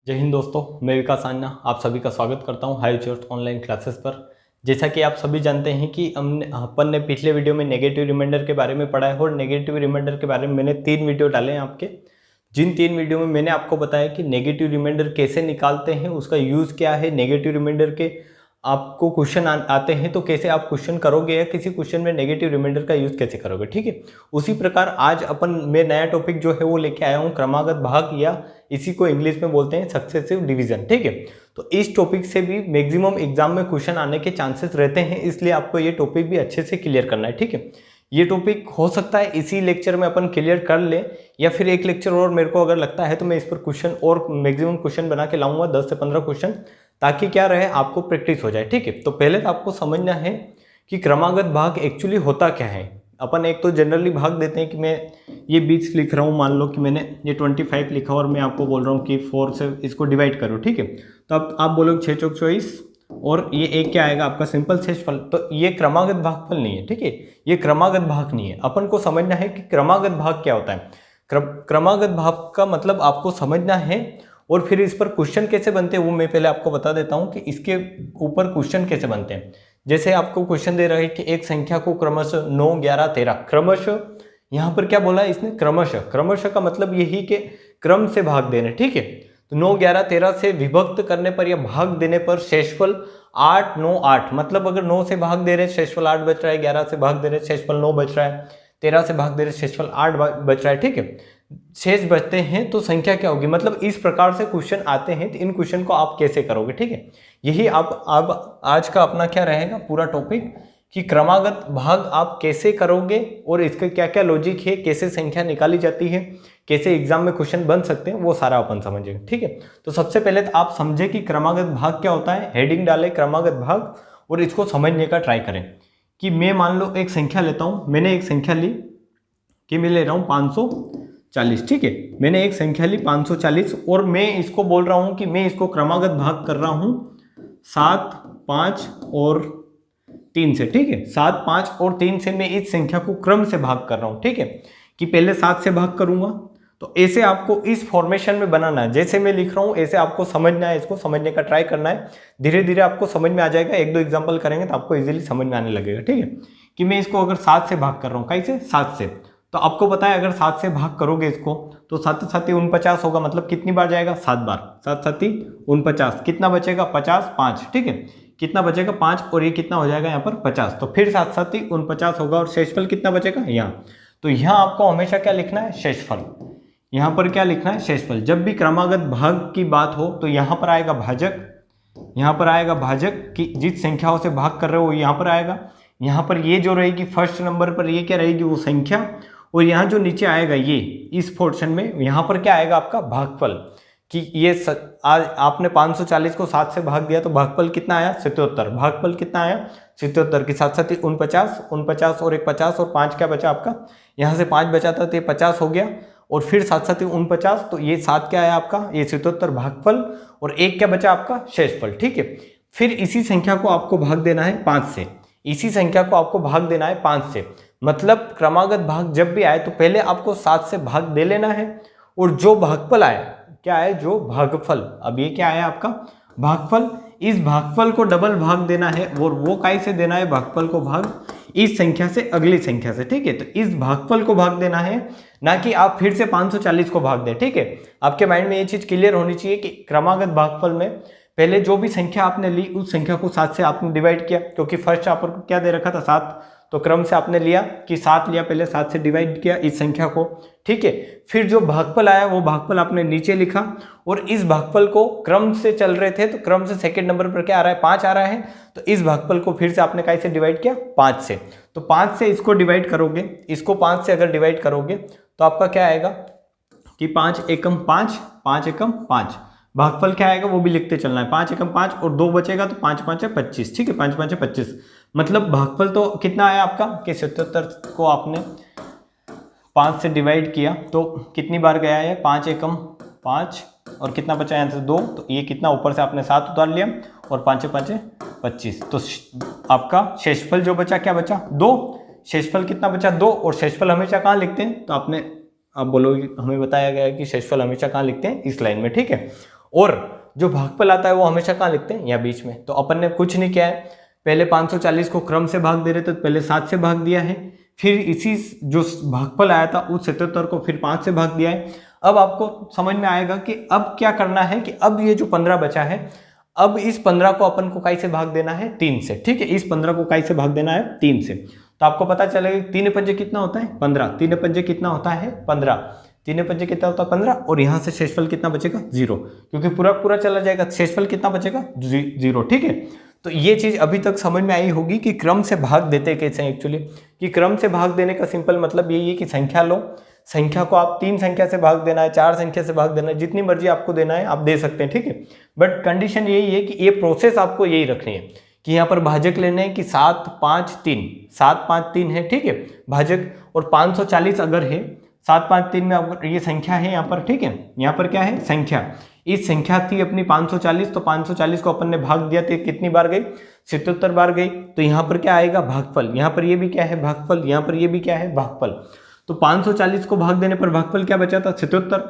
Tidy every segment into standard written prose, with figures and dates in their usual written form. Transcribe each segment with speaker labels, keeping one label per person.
Speaker 1: जय हिंद दोस्तों, मैं विकास आन्ना आप सभी का स्वागत करता हूं हाई चोर्स ऑनलाइन क्लासेस पर। जैसा कि आप सभी जानते हैं कि अपन ने पिछले वीडियो में नेगेटिव रिमाइंडर के बारे में पढ़ा है और नेगेटिव रिमाइंडर के बारे में मैंने 3 वीडियो डाले हैं आपके। जिन 3 वीडियो में मैंने आपको बताया कि नेगेटिव रिमाइंडर कैसे निकालते हैं, उसका यूज़ क्या है, नेगेटिव रिमाइंडर के आपको क्वेश्चन आते हैं तो कैसे आप क्वेश्चन करोगे या किसी क्वेश्चन में नेगेटिव रिमाइंडर का यूज़ कैसे करोगे। ठीक है, उसी प्रकार आज मैं नया टॉपिक जो है वो लेके आया हूँ, क्रमागत भाग, या इसी को इंग्लिश में बोलते हैं सक्सेसिव डिवीजन। ठीक है, तो इस टॉपिक से भी मैक्सिमम एग्जाम में क्वेश्चन आने के चांसेस रहते हैं, इसलिए आपको ये टॉपिक भी अच्छे से क्लियर करना है। ठीक है, ये टॉपिक हो सकता है इसी लेक्चर में अपन क्लियर कर लें, या फिर एक लेक्चर और मेरे को अगर लगता है तो मैं इस पर क्वेश्चन और मैक्सिमम क्वेश्चन बना के लाऊंगा, 10 से 15 क्वेश्चन, ताकि क्या रहे आपको प्रैक्टिस हो जाए। ठीक है, तो पहले तो आपको समझना है कि क्रमागत भाग एक्चुअली होता क्या है। अपन एक तो जनरली भाग देते हैं कि मैं ये 20 लिख रहा हूँ, मान लो कि मैंने ये 25 लिखा और मैं आपको बोल रहा हूँ कि 4 से इसको डिवाइड करो। ठीक है, तो अब आप बोलोगे 6 चौक 24 और ये एक क्या आएगा आपका सिंपल शेषफल। तो ये क्रमागत भागफल नहीं है। ठीक है, ये क्रमागत भाग नहीं है। अपन को समझना है कि क्रमागत भाग क्या होता है। क्रमागत भाग का मतलब आपको समझना है, और फिर इस पर क्वेश्चन कैसे बनते हैं वो मैं पहले आपको बता देता हूं कि इसके ऊपर क्वेश्चन कैसे बनते हैं। जैसे आपको क्वेश्चन दे रहा है कि एक संख्या को क्रमशः 9, 11, 13, क्रमशः, यहाँ पर क्या बोला है इसने, क्रमशः। क्रमशः का मतलब यही कि क्रम से भाग देने। ठीक है, तो 9, 11, 13 से विभक्त करने पर या भाग देने पर शेषफल 8, 9, 8, मतलब अगर 9 से भाग दे रहे शेषफल 8 बच रहा है, 11 से भाग दे रहे शेषफल 9 बच रहा है, 13 से भाग दे रहे शेषफल 8 बच रहा है। ठीक है, शेष बचते हैं तो संख्या क्या होगी, मतलब इस प्रकार से क्वेश्चन आते हैं। तो इन क्वेश्चन को आप कैसे करोगे। ठीक है, यही आप अब आज का अपना क्या रहेगा पूरा टॉपिक, कि क्रमागत भाग आप कैसे करोगे और इसका क्या क्या लॉजिक है, कैसे संख्या निकाली जाती है, कैसे एग्जाम में क्वेश्चन बन सकते हैं, वो सारा अपन समझेंगे। ठीक है, तो सबसे पहले तो आप समझे कि क्रमागत भाग क्या होता है। हेडिंग डाले क्रमागत भाग और इसको समझने का ट्राई करें। कि मैं मान लो एक संख्या लेता हूं, मैंने एक संख्या ली कि मैं ले रहा हूं 540। ठीक है, मैंने एक संख्या ली 540 और मैं इसको बोल रहा हूं कि मैं इसको क्रमागत भाग कर रहा हूं 7, 5 और 3 से। ठीक है, 7, 5 और 3 से मैं इस संख्या को क्रम से भाग कर रहा हूं। ठीक है, कि पहले 7 से भाग करूंगा, तो ऐसे आपको इस फॉर्मेशन में बनाना है। जैसे मैं लिख रहा हूं ऐसे आपको समझना है, इसको समझने का ट्राई करना है। धीरे धीरे आपको समझ में आ जाएगा, 1-2 एग्जाम्पल करेंगे तो आपको इजीली समझ में आने लगेगा। ठीक है, कि मैं इसको अगर 7 से भाग कर रहा हूँ, कैसे, 7 से, तो आपको पता है अगर 7 से भाग करोगे इसको तो 7 7 49 होगा, मतलब कितनी बार जाएगा, 7 बार। 7 7 49, कितना बचेगा, 50, 5। ठीक है, कितना बचेगा, 5, और ये कितना हो जाएगा यहाँ पर 50, तो फिर 7 7 49 होगा, और शेषफल कितना बचेगा यहाँ। तो यहाँ आपको हमेशा क्या लिखना है, शेषफल। यहाँ पर क्या लिखना है, शेषफल। जब भी क्रमागत भाग की बात हो तो यहाँ पर आएगा भाजक, यहाँ पर आएगा भाजक, कि जिस संख्याओं से भाग कर रहे हो यहाँ पर आएगा। यहाँ पर ये जो रहेगी फर्स्ट नंबर पर, ये क्या रहेगी, वो संख्या, और यहाँ जो नीचे आएगा ये इस पोर्शन में, यहाँ पर क्या आएगा आपका भागफल। कि ये आज आपने 540 को 7 से भाग दिया तो भागफल कितना आया, 77। भागफल कितना आया, 77। की 7 7 49, 49 और एक 50 और 5 क्या बचा आपका, यहाँ से 5 बचा था तो ये 50 हो गया, और फिर 7 7 49, तो ये 7 क्या आया आपका, ये 77 भागफल, और एक क्या बचा आपका, शेषफल। ठीक है, फिर इसी संख्या को आपको भाग देना है 5 से, इसी संख्या को आपको भाग देना है 5 से। मतलब क्रमागत भाग जब भी आए तो पहले आपको 7 से भाग दे लेना है, और जो भागफल आए, क्या है, जो भागफल, अब ये क्या आया आपका भागफल, इस भागफल को डबल भाग देना है, और वो कैसे देना है, भागफल को भाग इस संख्या से अगली संख्या से। ठीक है, तो इस भागफल को भाग देना है, ना कि आप फिर से 540 को भाग दें। ठीक है, आपके माइंड में ये चीज क्लियर होनी चाहिए कि क्रमागत भागफल में पहले जो भी संख्या आपने ली उस संख्या को 7 से आपने डिवाइड किया, क्योंकि फर्स्ट आपको क्या दे रखा था, 7, तो क्रम से आपने लिया कि 7 लिया, पहले 7 से डिवाइड किया इस संख्या को। ठीक है, फिर जो भागफल आया वो भागफल आपने नीचे लिखा, और इस भागफल को क्रम से चल रहे थे तो क्रम से सेकंड नंबर पर क्या आ रहा है, 5 आ रहा है, तो इस भागफल को फिर से आपने कैसे डिवाइड किया, 5 से। तो 5 से इसको डिवाइड करोगे, इसको 5 से अगर डिवाइड करोगे तो आपका क्या आएगा कि 5 एकम 5, 5 एकम 5, भागफल क्या आएगा वो भी लिखते चलना है, 5 एकम 5 और 2 बचेगा तो 5 5 है 25। ठीक है, 5 5 है 25, मतलब भागफल तो कितना आया आपका कि 77 को आपने 5 से डिवाइड किया तो कितनी बार गया है, 5 एकम 5, और कितना बचा यहाँ से 2, तो ये कितना ऊपर से आपने 7 उतार लिया, और 5 5 है 25, तो आपका शेषफल जो बचा क्या बचा, 2। शेषफल कितना बचा, 2, और शेषफल हमेशा कहाँ लिखते हैं, तो आपने आप बोलोगे हमें बताया गया है कि शेषफल हमेशा कहाँ लिखते हैं, इस लाइन में। ठीक है, और जो भागफल आता है वो हमेशा कहाँ लिखते हैं, यहाँ बीच में। तो अपन ने कुछ नहीं किया है, पहले 540 को क्रम से भाग दे रहे थे, तो पहले 7 से भाग दिया है, फिर इसी जो भागफल आया था उस 77 को फिर 5 से भाग दिया है। अब आपको समझ में आएगा कि अब क्या करना है, कि अब ये जो 15 बचा है, अब इस 15 को अपन को काई से भाग देना है, 3 से। ठीक है, इस 15 को काई से भाग देना है, 3 से। तो आपको पता चलेगा 3 पंजे कितना होता है, 15। 3 पंजे कितना होता है, 15। 3 पंजे कितना होता है, 15। और यहाँ से शेषफल कितना बचेगा, 0, क्योंकि पूरा पूरा चला जाएगा, शेषफल कितना बचेगा, 0। ठीक है, तो ये चीज अभी तक समझ में आई होगी कि क्रम से भाग देते कैसे हैं एक्चुअली। कि क्रम से भाग देने का सिंपल मतलब यही है कि संख्या लो, संख्या को आप 3 संख्या से भाग देना है, 4 संख्या से भाग देना है, जितनी मर्जी आपको देना है आप दे सकते हैं। ठीक है, बट कंडीशन यही है कि ये प्रोसेस आपको यही रखनी है कि यहाँ पर भाजक लेने हैं कि 7 5 3, 7 5 3 है। ठीक है, भाजक, और 540 अगर है, 7 5 3 में अगर ये संख्या है यहाँ पर, ठीक है, यहाँ पर क्या है, संख्या। इस संख्या थी अपनी 540, तो 540 को अपन ने भाग दिया तो कितनी बार गई, 77 बार गई। तो यहाँ पर क्या आएगा, भागफल। यहाँ पर ये भी क्या है, भागफल। यहाँ पर ये भी क्या है, भागफल। तो 540 को भाग देने पर भागफल क्या बचा था, 77।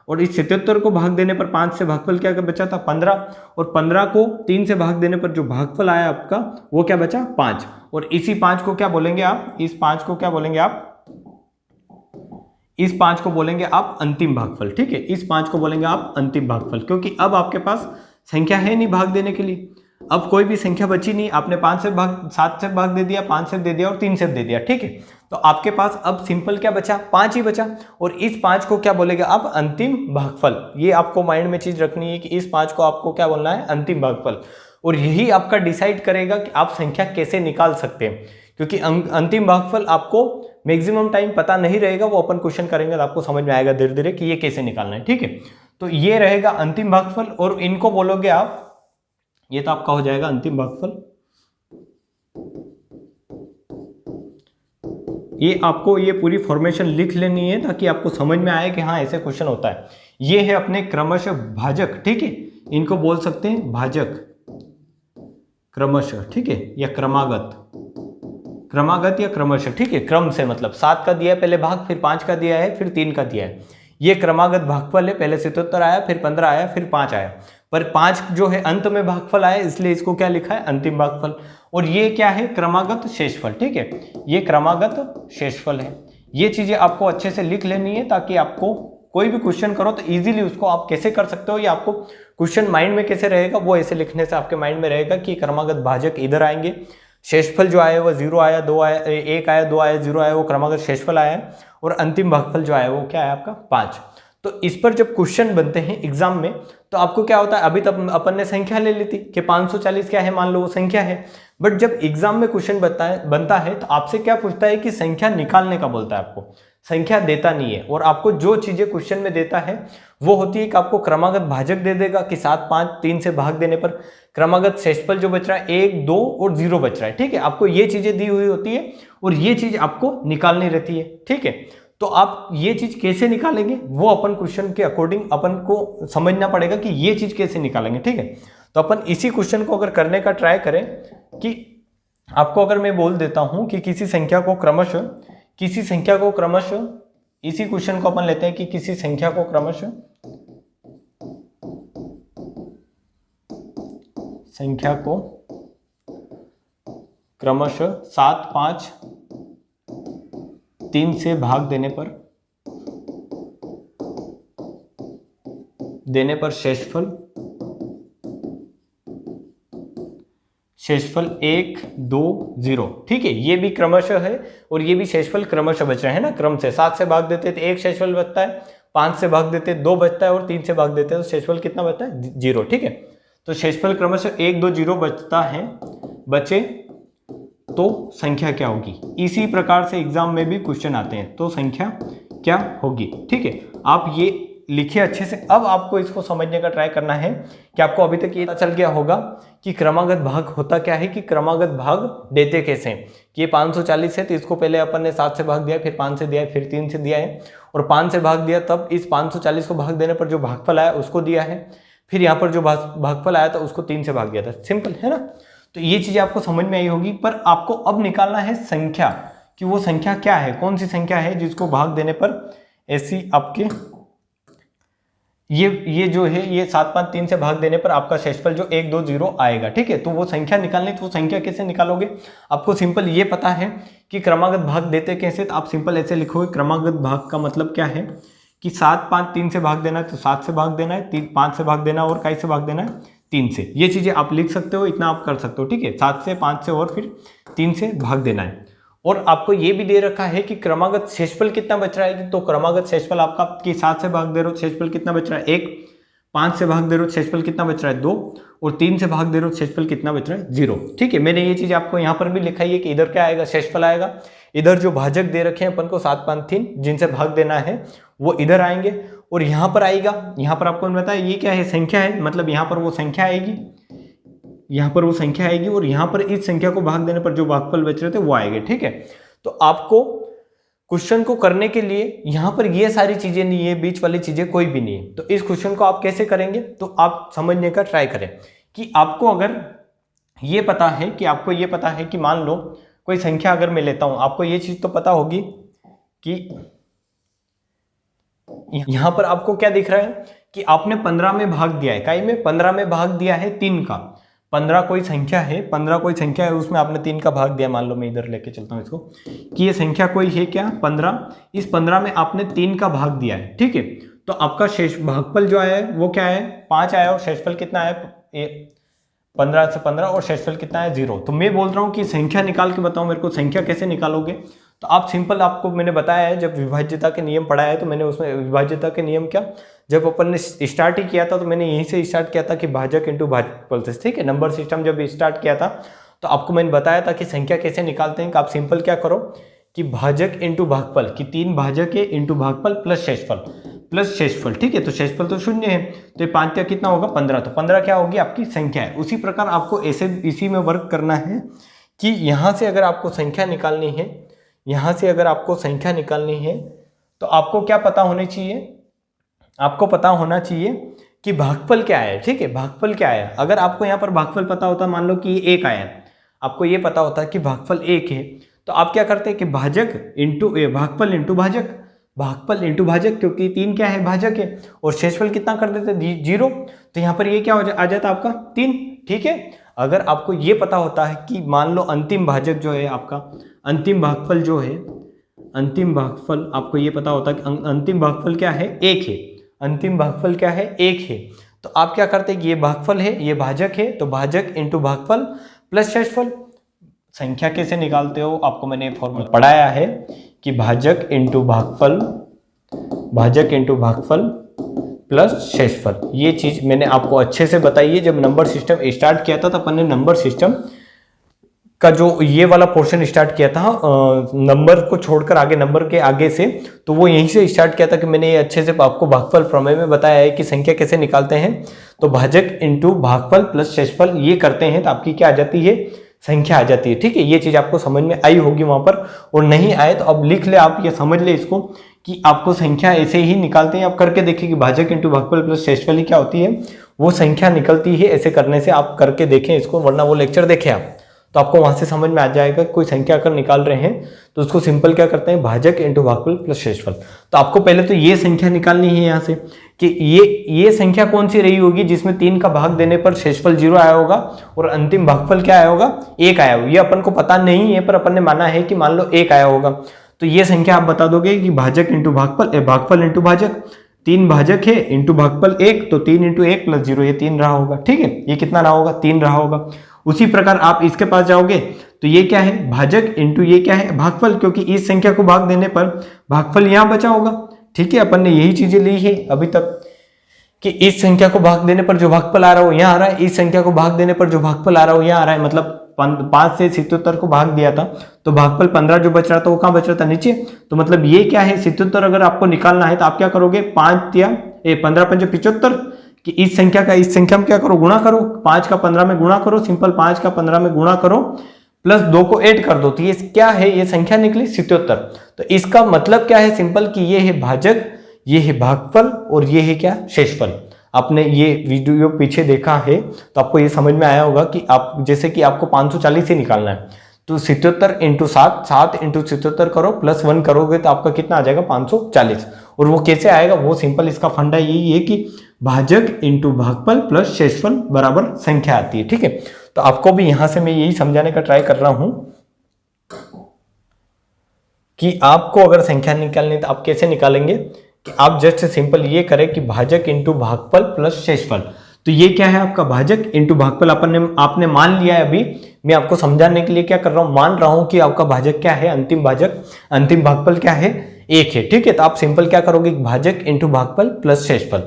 Speaker 1: और इस 77 को भाग देने पर 5 से भागफल क्या बचा था, 15। और 15 को 3 से भाग देने पर जो भागफल आया आपका वो क्या बचा, 5। और इसी 5 को क्या बोलेंगे आप, इस 5 को क्या बोलेंगे आप, इस 5 को बोलेंगे आप अंतिम भागफल। ठीक है, इस 5 को बोलेंगे आप अंतिम भागफल, क्योंकि अब आपके पास संख्या है नहीं भाग देने के लिए। अब कोई भी संख्या बची नहीं, आपने 7 से भाग दे दिया, 5 से दे दिया और 3 से दे दिया। ठीक है, तो आपके पास अब सिंपल क्या बचा, 5 ही बचा। और इस 5 को क्या बोलेंगे आप, अंतिम भागफल। ये आपको माइंड में चीज रखनी है कि इस 5 को आपको क्या बोलना है, अंतिम भागफल। और यही आपका डिसाइड करेगा कि आप संख्या कैसे निकाल सकते हैं, क्योंकि अंतिम भागफल आपको मैक्सिमम टाइम पता नहीं रहेगा, वो अपन क्वेश्चन करेंगे तो आपको समझ में आएगा धीरे धीरे कि ये कैसे निकालना है। ठीक है, तो ये रहेगा अंतिम भागफल, और इनको बोलोगे आप, ये तो आपका हो जाएगा अंतिम भागफल। ये आपको ये पूरी फॉर्मेशन लिख लेनी है ताकि आपको समझ में आए कि हाँ ऐसे क्वेश्चन होता है। ये है अपने क्रमशः भाजक। ठीक है, इनको बोल सकते हैं भाजक क्रमशः। ठीक है, या क्रमागत, क्रमागत या क्रमशः। ठीक है, क्रम से मतलब 7 का दिया है पहले भाग, फिर 5 का दिया है, फिर 3 का दिया है। ये क्रमागत भागफल है, पहले 77 आया, फिर 15 आया, फिर 5 आया, पर 5 जो है अंत में भागफल आया, इसलिए इसको क्या लिखा है, अंतिम भागफल। और ये क्या है, क्रमागत शेषफल। ठीक है, ये क्रमागत शेषफल है। ये चीजें आपको अच्छे से लिख लेनी है ताकि आपको कोई भी क्वेश्चन करो तो इजीली उसको आप कैसे कर सकते हो, या आपको क्वेश्चन माइंड में कैसे रहेगा, वो ऐसे लिखने से आपके माइंड में रहेगा कि क्रमागत भाजक इधर आएंगे, शेषफल जो आया वो 0 आया, 2 आया, 1 आया, 2 आया, 0 आया, वो क्रमागत शेषफल आया, और अंतिम भागफल जो आया वो क्या है आपका, 5। तो इस पर जब क्वेश्चन बनते हैं एग्जाम में तो आपको क्या होता है, अभी तक अपन ने संख्या ले ली थी कि 540 क्या है, मान लो वो संख्या है, बट जब एग्जाम में क्वेश्चन बनता है तो आपसे क्या पूछता है कि संख्या निकालने का बोलता है, आपको संख्या देता नहीं है। और आपको जो चीजें क्वेश्चन में देता है वो होती है कि आपको क्रमागत भाजक दे देगा कि 7 5 3 से भाग देने पर क्रमागत शेषफल जो बच रहा है 1 2 और 0 बच रहा है। ठीक है, आपको ये चीजें दी हुई होती है और ये चीज आपको निकालनी रहती है। ठीक है, तो आप ये चीज कैसे निकालेंगे वो अपन क्वेश्चन के अकॉर्डिंग अपन को समझना पड़ेगा कि ये चीज कैसे निकालेंगे। ठीक है, तो अपन इसी क्वेश्चन को अगर करने का ट्राई करें कि आपको अगर मैं बोल देता हूं कि किसी संख्या को क्रमशः इसी क्वेश्चन को अपन लेते हैं कि किसी संख्या को क्रमशः 7 5 3 से भाग देने पर शेषफल 1 2 0। ठीक है, ये भी क्रमशः है और ये भी शेषफल क्रमशः बच रहे हैं ना, क्रम से 7 से भाग देते तो 1 शेषफल बचता है, 5 से भाग देते 2 बचता है, और 3 से भाग देते तो शेषफल कितना बचता है, 0। ठीक है, तो शेषफल क्रमशः 1 2 0 बचता है, बचे तो संख्या क्या होगी। इसी प्रकार से एग्जाम में भी क्वेश्चन आते हैं, तो संख्या क्या होगी। ठीक है, आप ये लिखिए अच्छे से। अब आपको इसको समझने का ट्राई करना है कि आपको अभी तक ये चल गया होगा कि क्रमागत भाग होता क्या है, कि क्रमागत भाग देते कैसे हैं। कि ये 540 है तो इसको पहले अपन ने 7 से भाग दिया, फिर 5 से दिया है, फिर 3 से दिया है, और 5 से भाग दिया, तब इस 540 को भाग देने पर जो भागफल आया उसको दिया है, फिर यहाँ पर जो भागफल आया था उसको 3 से भाग दिया था। सिंपल है ना, तो ये चीजें आपको समझ में आई होगी। पर आपको अब निकालना है संख्या, कि वो संख्या क्या है, कौन सी संख्या है जिसको भाग देने पर ऐसी आपके ये जो है ये 7 5 3 से भाग देने पर आपका शेषफल जो 1 2 0 आएगा। ठीक है, तो वो संख्या निकालनी, तो वो संख्या कैसे निकालोगे? आपको सिंपल ये पता है कि क्रमागत भाग देते कैसे, तो आप सिंपल ऐसे लिखोगे, क्रमागत भाग का मतलब क्या है कि 7 5 3 से भाग देना है, तो 7 से भाग देना है, 5 से भाग देना है, और काई से भाग देना है? 3 से। ये चीजें आप लिख सकते हो, इतना आप कर सकते हो। ठीक है, 7 से 5 से और फिर 3 से भाग देना है। और आपको ये भी दे रखा है कि क्रमागत शेषफल कितना बच रहा है, तो क्रमागत शेषफल आपका कि 7 से भाग दे रहे हो, शेषफल कितना बच रहा है? 1, 5 से भाग दे रहे हो, शेषफल कितना बच रहा है? 2, और 3 से भाग दे रहे हो, शेषफल कितना बच रहा है? 0। ठीक है, मैंने ये चीज आपको यहाँ पर भी लिखा है कि इधर क्या आएगा? शेषफल आएगा। इधर जो भाजक दे रखे हैं अपन को 7 5 3 जिनसे भाग देना है वो इधर आएंगे, और यहाँ पर आएगा, यहाँ पर आपको पता है ये क्या है? संख्या है, मतलब यहाँ पर वो संख्या आएगी, यहाँ पर वो संख्या आएगी, और यहाँ पर इस संख्या को भाग देने पर जो भागफल बच रहे थे वो आएंगे। ठीक है, तो आपको क्वेश्चन को करने के लिए यहाँ पर ये सारी चीजें नहीं है, बीच वाली चीजें कोई भी नहीं है। तो इस क्वेश्चन को आप कैसे करेंगे, तो आप समझने का ट्राई करें कि आपको अगर ये पता है कि आपको ये पता है कि मान लो कोई संख्या अगर मैं लेता हूं, आपको ये चीज तो पता होगी कि यहां पर आपको क्या दिख रहा है कि आपने 15 में भाग दिया है, काई में 15 में भाग दिया है 3 का। 15 कोई संख्या है, 15 कोई संख्या है, उसमें आपने 3 का भाग दिया। मान लो मैं इधर लेके चलता हूं इसको कि ये संख्या कोई है क्या? 15। इस 15 में आपने 3 का भाग दिया है। ठीक है, तो आपका शेष भागफल जो आया है वो क्या है? 5 आया, और शेषफल कितना है? 15 से 15, और शेषफल कितना है? 0। तो मैं बोल रहा हूं कि संख्या निकाल के बताओ मेरे को, संख्या कैसे निकालोगे? तो आप सिंपल, आपको मैंने बताया है जब विभाज्यता के नियम पढ़ा है, तो मैंने उसमें विभाज्यता के नियम क्या, जब अपन ने स्टार्ट ही किया था तो मैंने यहीं से स्टार्ट किया था कि भाजक इंटू भाजकफल से। ठीक है, नंबर सिस्टम जब स्टार्ट किया था तो आपको मैंने बताया था कि संख्या कैसे निकालते हैं। कि आप सिंपल क्या करो कि भाजक इंटू भागफल, कि 3 भाजक है इंटू भागफल प्लस शेषफल। ठीक है, तो शेषफल तो 0 है, तो ये 5 का कितना होगा? 15। तो 15 क्या होगी? आपकी संख्या है। उसी प्रकार आपको ऐसे इसी में वर्क करना है कि यहाँ से अगर आपको संख्या निकालनी है, यहाँ से अगर आपको संख्या निकालनी है तो आपको क्या पता होनी चाहिए? आपको पता होना चाहिए कि भागफल क्या है। ठीक है, भागफल क्या है? अगर आपको यहाँ पर भागफल पता होता, मान लो कि 1 आया, आपको ये पता होता कि भागफल 1 है, तो आप क्या करते हैं कि भाजक इंटू भागफल इंटू भाजक, भागफल इंटू भाजक, क्योंकि 3 क्या है? भाजक है, और शेषफल कितना कर देते? 0। तो यहाँ पर ये क्या आ जाता आपका? 3। ठीक है, अगर आपको ये पता होता है कि मान लो अंतिम भाजक जो है आपका, अंतिम भागफल जो है, अंतिम भागफल आपको ये पता होता है कि अंतिम भागफल क्या है? 1 है। अंतिम भागफल क्या है? 1 है। तो आप क्या करते हैं कि ये भागफल है, ये भाजक है, तो भाजक इंटू भागफल प्लस शेषफल। संख्या कैसे निकालते हो? आपको मैंने फॉर्मूला पढ़ाया है कि भाजक इंटू भागफल प्लस शेषफल। ये चीज मैंने आपको अच्छे से बताई है। जब नंबर सिस्टम स्टार्ट किया था तो अपन ने नंबर सिस्टम का जो ये वाला पोर्शन स्टार्ट किया था, नंबर को छोड़कर आगे, नंबर के आगे से, तो वो यहीं से स्टार्ट किया था कि मैंने ये अच्छे से आपको भागफल प्रमेय में बताया है कि संख्या कैसे निकालते हैं। तो भाजक इंटू भागफल प्लस शेषफल ये करते हैं तो आपकी क्या आ जाती है? संख्या आ जाती है। ठीक है, ये चीज आपको समझ में आई होगी वहां पर, और नहीं आए तो अब लिख ले आप, ये समझ ले इसको कि आपको संख्या ऐसे ही निकालते हैं। आप करके देखिए कि भाजक इंटू भागफल प्लस शेषफल क्या होती है, वो संख्या निकलती है। ऐसे करने से आप करके देखें इसको, वरना वो लेक्चर देखें आप, तो आपको वहां से समझ में आ जाएगा। कोई संख्या अगर निकाल रहे हैं तो उसको सिंपल क्या करते हैं? भाजक इंटू भागफल प्लस शेषफल। तो आपको पहले तो ये संख्या निकालनी है यहाँ से कि ये संख्या कौन सी रही होगी जिसमें 3 का भाग देने पर शेषफल 0 आया होगा और अंतिम भागफल क्या आया होगा? 1 आया होगा। ये अपन को पता नहीं है, पर अपन ने माना है कि मान लो 1 आया होगा, तो ये संख्या आप बता दोगे कि भाजक इंटू भागफल इंटू भाजक, 3 भाजक है इंटू भागफल 1, तो 3 इंटू 1 प्लस 0, ये 3 रहा होगा। ठीक है, ये कितना रहा होगा? 3 रहा होगा। उसी प्रकार आप इसके पास जाओगे तो ये क्या है? भाजक इंटू ये क्या है? भागफल, क्योंकि इस संख्या को भाग देने पर भागफल यहां बचा होगा। ठीक है, अपन ने यही चीजें ली है अभी तक कि इस संख्या को भाग देने पर जो भागफल आ रहा हो यहाँ आ रहा है, इस संख्या को भाग देने पर जो भागफल आ रहा हो यहाँ आ रहा है। मतलब 5 से 77 को भाग दिया था तो भागफल 15 जो बच रहा था वो कहाँ बच रहा था? नीचे। तो मतलब ये क्या है? 77 अगर आपको निकालना है तो आप क्या करोगे? 15 5 75 कि इस संख्या का इस संख्या में क्या करो? गुणा करो। 5 का 15 में गुणा करो, सिंपल 5 का 15 में गुणा करो, प्लस 2 को ऐड कर दो, तो ये क्या है? ये संख्या निकली 77। तो इसका मतलब क्या है? सिंपल कि ये है भाजक, ये है भागफल और ये है क्या? शेषफल। आपने ये वीडियो पीछे देखा है तो आपको ये समझ में आया होगा कि आप जैसे कि आपको 540 से निकालना है तो 77 इंटू 7, 7 इंटू 77 करो प्लस 1 करोगे तो आपका कितना आ जाएगा 540। और वो कैसे आएगा, वो सिंपल इसका फंडा यही है कि भाजक इंटू भागफल प्लस शेषफल बराबर संख्या आती है। ठीक है, तो आपको भी यहां से मैं यही समझाने का ट्राई कर रहा हूं कि आपको अगर संख्या निकालनी तो आप कैसे निकालेंगे, कि आप जस्ट सिंपल ये करें कि भाजक इंटू भागफल प्लस शेषफल। तो ये क्या है आपका भाजक इंटू भागफल, आपने मान लिया है। अभी मैं आपको समझाने के लिए क्या कर रहा हूं, मान रहा हूं कि आपका भाजक क्या है, अंतिम भाजक, अंतिम भागफल क्या है, 1 है। ठीक है, तो आप सिंपल क्या करोगे, भाजक इंटू भागफल प्लस शेषफल।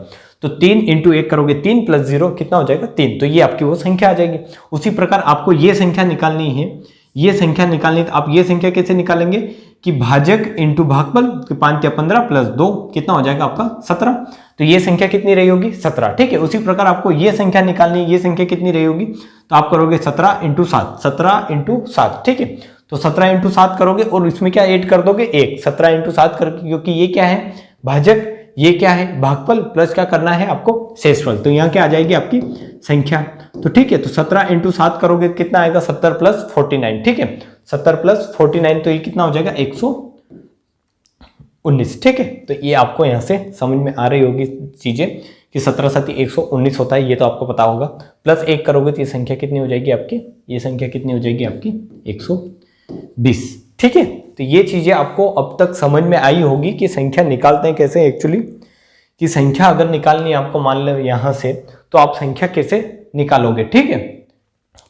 Speaker 1: तो 3 इंटू 1 करोगे 3 प्लस 0 कितना हो जाएगा 3। तो ये आपकी वो संख्या आ जाएगी। उसी प्रकार आपको ये संख्या निकालनी है, ये संख्या निकालनी, तो आप ये संख्या कैसे निकालेंगे कि भाजक इंटू भागफल 5 या 15 प्लस 2 कितना हो जाएगा आपका 17। तो ये संख्या कितनी रही होगी 17। ठीक है, उसी प्रकार आपको ये संख्या निकालनी है, ये संख्या कितनी रही होगी, तो आप करोगे 17 इंटू 7, 17 इंटू 7। ठीक है, तो 17 इंटू 7 करोगे और इसमें क्या ऐड कर दोगे 1, 17 इंटू 7 करके, क्योंकि ये क्या है भाजक, ये क्या है भागफल, प्लस क्या करना है आपको शेषफल। तो यहाँ क्या आ जाएगी आपकी संख्या। तो ठीक है, तो 17 इंटू 7 करोगे कितना आएगा 70 प्लस 49। ठीक है, 70 प्लस 49 तो ये कितना हो जाएगा 119। ठीक है, तो ये आपको यहाँ से समझ में आ रही होगी चीजें कि 17 7 119 होता है, ये तो आपको पता होगा। प्लस 1 करोगे तो ये संख्या कितनी हो जाएगी आपकी, ये संख्या कितनी हो जाएगी आपकी 120। ठीक है, तो ये चीजें आपको अब तक समझ में आई होगी कि संख्या निकालते हैं कैसे एक्चुअली, कि संख्या अगर निकालनी है आपको, मान लो यहां से, तो आप संख्या कैसे निकालोगे। ठीक है,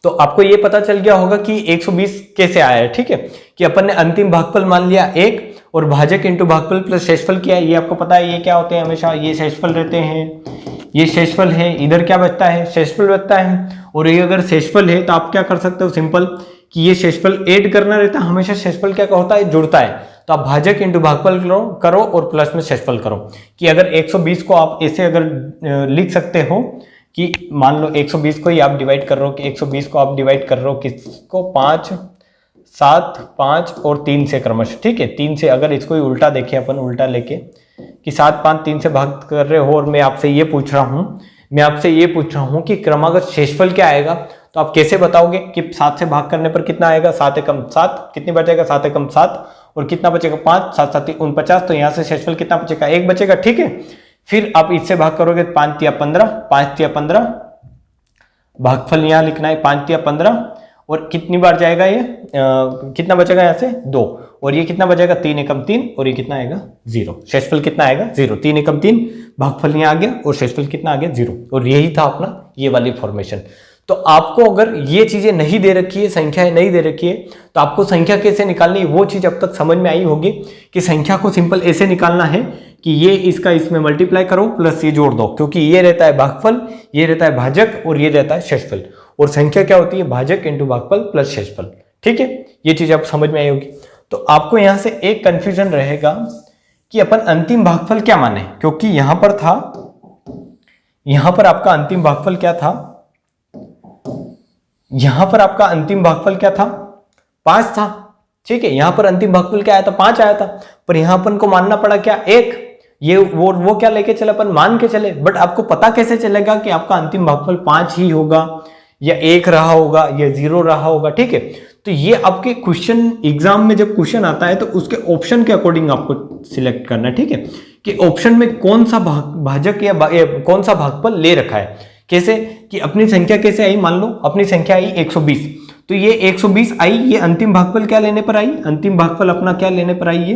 Speaker 1: तो आपको ये पता चल गया होगा कि 120 कैसे आया है। ठीक है, कि अपन ने अंतिम भागफल मान लिया 1 और भाजक इंटू भागफल प्लस शेषफल किया है। ये आपको पता है ये क्या होते हैं, हमेशा ये शेषफल रहते हैं, ये शेषफल है, इधर क्या बचता है शेषफल बचता है। और ये अगर शेषफल है तो आप क्या कर सकते हो सिंपल कि ये शेषफल ऐड करना रहता है, हमेशा शेषफल क्या होता है जुड़ता है। तो आप भाजक इंटू भागफल करो और प्लस में शेषफल करो। कि अगर 120 को आप ऐसे अगर लिख सकते हो कि मान लो 120 को ही आप डिवाइड कर रहे हो, कि 120 को आप डिवाइड कर रहे हो किसको 5 7 5 और 3 से क्रमश। ठीक है, 3 से अगर इसको ही उल्टा देखें अपन, उल्टा लेके कि 7 5 3 से भाग कर रहे हो, और मैं आपसे ये पूछ रहा हूं कि क्रमागत शेषफल क्या आएगा। तो आप कैसे बताओगे कि 7 से भाग करने पर कितना आएगा, 7 एकम 7, कितनी बचेगा 7 एकम 7 और कितना बचेगा 5, 7 7 49। तो यहाँ से शेषफल कितना बचेगा 1 बचेगा। ठीक है, फिर आप इससे भाग करोगे 5 या 15, 5 या 15, भागफल यहाँ लिखना है 5 या 15, और कितनी बार जाएगा ये कितना बचेगा यहाँ से 2, और ये कितना बचेगा 3 एकम 3 और ये कितना आएगा 0। शेषफल कितना आएगा 0, 3 एकम 3, भागफल यहाँ आ गया और शेषफल कितना आ गया 0। और यही था अपना ये वाली फॉर्मेशन। तो आपको अगर ये चीजें नहीं दे रखी है, संख्याएं नहीं दे रखी है, तो आपको संख्या कैसे निकालनी है वो चीज अब तक समझ में आई होगी कि संख्या को सिंपल ऐसे निकालना है कि ये इसका इसमें मल्टीप्लाई करो प्लस ये जोड़ दो, क्योंकि ये रहता है भागफल, ये रहता है भाजक और ये रहता है शेषफल। और संख्या क्या होती है भाजक इंटू भागफल प्लस शेषफल। ठीक है, ये चीज आप समझ में आई होगी। तो आपको यहां से एक कंफ्यूजन रहेगा कि अपन अंतिम भागफल क्या माने, क्योंकि यहां पर था, यहां पर आपका अंतिम भागफल क्या था, यहां पर आपका अंतिम भागफल क्या था 5 था। ठीक है, यहां पर अंतिम भागफल क्या आया था 5 आया था, पर यहां अपन को मानना पड़ा क्या 1। ये वो क्या लेके चले अपन मान के चले, बट आपको पता कैसे चलेगा कि आपका अंतिम भागफल 5 ही होगा या 1 रहा होगा या 0 रहा होगा। ठीक है, तो ये आपके क्वेश्चन एग्जाम में जब क्वेश्चन आता है तो उसके ऑप्शन के अकॉर्डिंग आपको सिलेक्ट करना है। ठीक है, कि ऑप्शन में कौन सा भाजक या कौन सा भागफल ले रखा है। कैसे कि अपनी संख्या कैसे आई, मान लो अपनी संख्या आई 120, तो ये 120 आई, ये अंतिम भागफल क्या लेने पर आई, अंतिम भागफल अपना क्या लेने पर आई, ये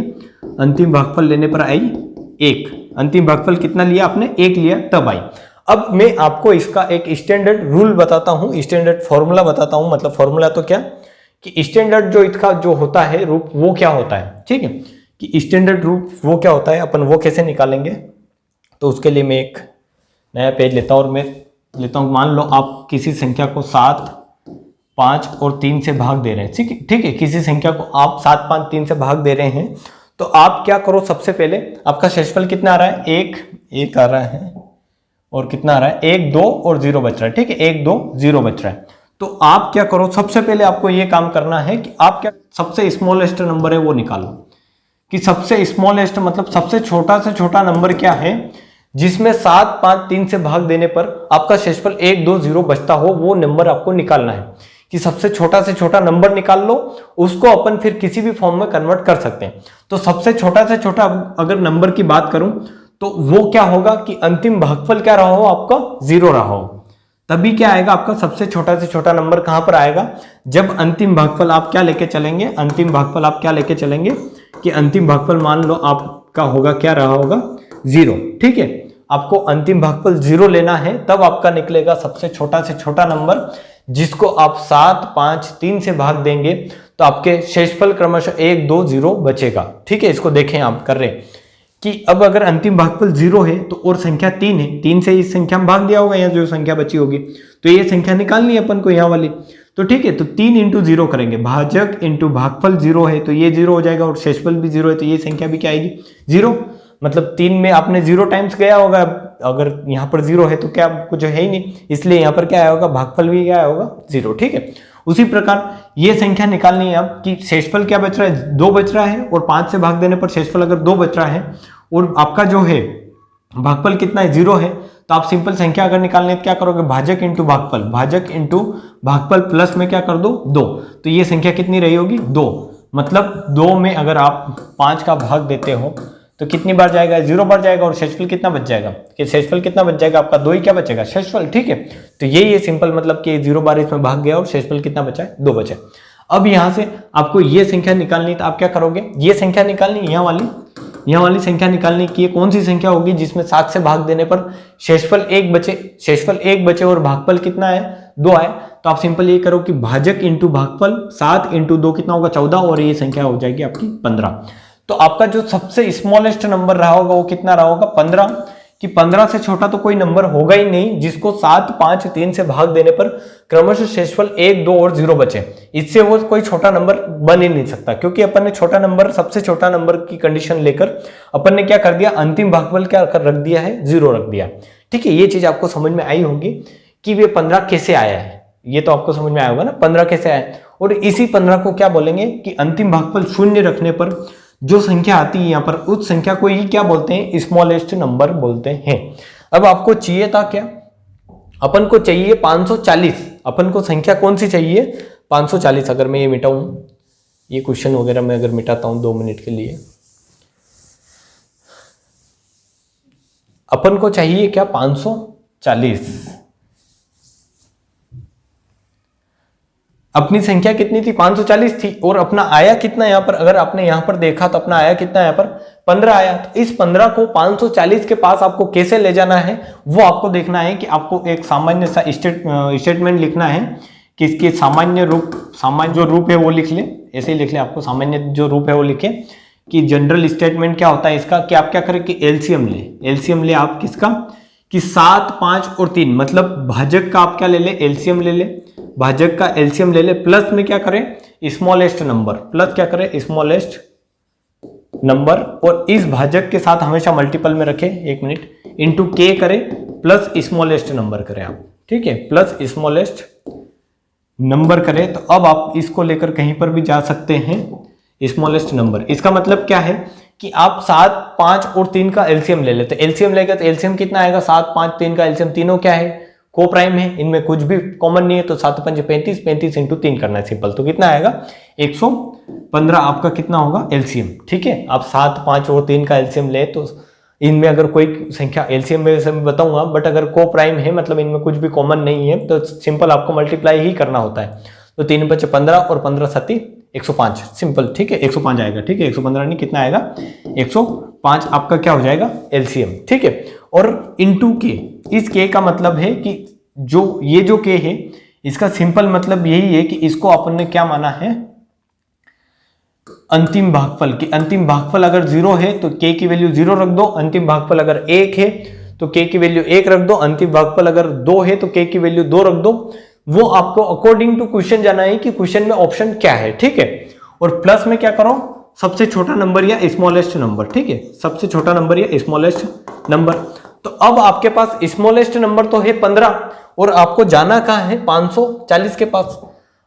Speaker 1: अंतिम भागफल लेने पर आई 1। अंतिम भागफल कितना लिया आपने 1 लिया तब आई। अब मैं आपको इसका एक स्टैंडर्ड रूल बताता हूं, स्टैंडर्ड फॉर्मूला बताता हूं, मतलब फॉर्मूला तो क्या कि स्टैंडर्ड जो इसका जो होता है रूप वो क्या होता है। ठीक है, कि स्टैंडर्ड रूप वो क्या होता है, अपन वो कैसे निकालेंगे। तो उसके लिए मैं एक नया पेज लेता हूं और मैं लेता हूं, मान लो आप किसी संख्या को 7 5 और 3 से भाग दे रहे हैं। ठीक है, किसी संख्या को आप 7 5 3 से भाग दे रहे हैं, तो आप क्या करो, सबसे पहले आपका शेषफल कितना आ रहा है 1 आ रहा है, और कितना आ रहा है 1 2 और 0 बच रहा है। ठीक है, 1 2 0 बच रहा है। तो आप क्या करो, सबसे पहले आपको ये काम करना है कि आप क्या सबसे स्मॉलेस्ट नंबर है वो निकालो, कि सबसे स्मॉलेस्ट मतलब सबसे छोटा से छोटा नंबर क्या है जिसमें 7 5 3 से भाग देने पर आपका शेषफल 1 2 0 बचता हो, वो नंबर आपको निकालना है। कि सबसे छोटा से छोटा नंबर निकाल लो, उसको अपन फिर किसी भी फॉर्म में कन्वर्ट कर सकते हैं। तो सबसे छोटा से छोटा अगर नंबर की बात करूं तो वो क्या होगा कि अंतिम भागफल क्या रहा हो आपका 0 रहा हो, तभी क्या आएगा आपका सबसे छोटा से छोटा नंबर कहां पर आएगा, जब अंतिम भागफल आप क्या लेके चलेंगे, अंतिम भागफल आप क्या लेके चलेंगे कि अंतिम भागफल मान लो आपका होगा क्या रहा होगा 0। ठीक है, आपको अंतिम भागफल 0 लेना है, तब आपका निकलेगा सबसे छोटा से छोटा नंबर, जिसको आप 7, 5, 3 से भाग देंगे तो आपके शेषफल क्रमशः 1, 2, 0 बचेगा। ठीक है, इसको देखें आप कर रहे कि अब अगर अंतिम भागफल 0 है तो और संख्या 3 है, 3 से इस संख्या में भाग दिया होगा, यहाँ जो संख्या बची होगी तो ये संख्या निकालनी है अपन को यहाँ वाली। तो ठीक है, तो 3 इंटू 0 करेंगे, भाजक इंटू भागफल 0 है तो ये 0 हो जाएगा और शेषफल भी 0 है तो ये संख्या भी क्या आएगी 0। मतलब 3 में आपने 0 टाइम्स गया होगा, अगर यहाँ पर 0 है तो क्या कुछ है ही नहीं, इसलिए यहाँ पर क्या आया होगा भागफल भी क्या आया होगा 0। ठीक है, उसी प्रकार ये संख्या निकालनी है अब कि शेषफल क्या बच रहा है 2 बच रहा है, और 5 से भाग देने पर शेषफल अगर 2 बच रहा है और आपका जो है भागफल कितना है 0 है, तो आप सिंपल संख्या अगर निकालने तो क्या करोगे भाजक इंटू भागफल, भाजक इंटू भागफल प्लस में क्या कर दो 2, तो ये संख्या कितनी रही होगी 2। मतलब 2 में अगर आप 5 का भाग देते हो तो कितनी बार जाएगा 0 बार जाएगा, और शेषफल कितना बच जाएगा कि शेषफल कितना बच जाएगा आपका 2 ही क्या बचेगा शेषफल। ठीक है, तो ये सिंपल मतलब कि 0 बार इसमें भाग गया और शेषफल कितना बचा है 2 बचा। अब यहां से आपको ये संख्या निकालनी, तो आप क्या करोगे ये संख्या निकालनी, यहाँ वाली संख्या निकालनी की कौन सी संख्या होगी जिसमें 7 से भाग देने पर शेषफल 1 बचे और भागफल कितना है 2 आए, तो आप सिंपल ये करो कि भाजक इंटू भागफल 7 इंटू 2 कितना होगा 14, और ये संख्या हो जाएगी आपकी 15। तो आपका जो सबसे स्मॉलेस्ट नंबर रहा होगा वो कितना रहा होगा 15, कि 15 से छोटा तो कोई नंबर होगा ही नहीं जिसको 7, 5, 3 से भाग देने पर क्रमशः शेषफल 1, 2 और 0 बचे, इससे वो कोई छोटा नंबर बन ही नहीं सकता, क्योंकि अपन ने छोटा नंबर सबसे छोटा नंबर की कंडीशन लेकर अपन ने क्या कर दिया अंतिम भागफल क्या कर रख दिया है 0 रख दिया। ठीक है, ये चीज आपको समझ में आई होगी कि वे 15 कैसे आया है, ये तो आपको समझ में आया होगा ना 15 कैसे आया, और इसी 15 को क्या बोलेंगे कि अंतिम भागफल 0 रखने पर जो संख्या आती है यहाँ पर उस संख्या को ही क्या बोलते हैं स्मॉलेस्ट नंबर बोलते हैं। अब आपको चाहिए था क्या, अपन को चाहिए 540, अपन को संख्या कौन सी चाहिए 540। अगर मैं ये मिटाऊं, ये क्वेश्चन वगैरह मैं अगर मिटाता हूं 2 मिनट के लिए, अपन को चाहिए क्या 540। अपनी संख्या कितनी थी 540 थी, और अपना आया कितना यहाँ पर, अगर आपने यहाँ पर देखा तो अपना आया कितना यहाँ पर 15 आया। तो इस 15 को 540 के पास आपको कैसे ले जाना है वो आपको देखना है कि आपको एक सामान्य सा स्टेटमेंट लिखना है कि इसके सामान्य जो रूप है वो लिख ले, ऐसे ही लिख ले, आपको सामान्य जो रूप है वो लिखे कि जनरल स्टेटमेंट क्या होता है इसका, कि आप क्या करें कि एलसीएम ले आप किसका कि 7, 5 और 3, मतलब भाजक का आप क्या ले ले एलसीएम ले ले, भाजक का एलसीएम ले ले, प्लस में क्या करें स्मॉलेस्ट नंबर, प्लस क्या करें स्मॉलेस्ट नंबर, और इस भाजक के साथ हमेशा मल्टीपल में रखें, 1 मिनट, इंटू के करें प्लस स्मॉलेस्ट नंबर करें आप। ठीक है, प्लस स्मॉलेस्ट नंबर करें, तो अब आप इसको लेकर कहीं पर भी जा सकते हैं स्मॉलेस्ट नंबर। इसका मतलब क्या है कि आप 7, 5 और 3 का एलसीएम ले लेते, एलसीएम लेगा तो एलसीएम कितना आएगा 7, 5, 3 का एलसीएम, तीनों क्या है को प्राइम है, इनमें कुछ भी कॉमन नहीं है, तो 7, 5, 35, 35 इंटू 3 करना है सिंपल, तो कितना आएगा 115 आपका कितना होगा एलसीएम। ठीक है, आप 7, 5 और 3 का एलसीएम ले तो इनमें अगर कोई संख्या एलसीएम में से बताऊंगा, बट अगर को प्राइम है मतलब इनमें कुछ भी कॉमन नहीं है तो सिंपल आपको मल्टीप्लाई ही करना होता है। तो 3 बचे 15 और 15 7 105 सिंपल। ठीक है, 105 आएगा। ठीक है, 115 नहीं कितना आएगा 105 आपका क्या हो जाएगा एलसीएम। ठीक है, और इनटू के, इस के का मतलब है कि जो के है इसका सिंपल मतलब यही है कि इसको अपन ने क्या माना है अंतिम भागफल, कि अंतिम भागफल अगर 0 है तो के की वैल्यू 0 रख दो, अंतिम भागफल अगर 1 है तो के की वैल्यू 1 रख दो, अंतिम भागफल अगर 2 है तो के की वैल्यू 2 रख दो। वो आपको अकॉर्डिंग टू क्वेश्चन जाना है कि क्वेश्चन में ऑप्शन क्या है। ठीक है, और प्लस में क्या करो सबसे छोटा नंबर या स्मॉलेस्ट नंबर। ठीक है, सबसे छोटा नंबर या स्मॉलेस्ट नंबर। तो अब आपके पास स्मॉलेस्ट नंबर तो है 15 और आपको जाना कहाँ है 540 के पास।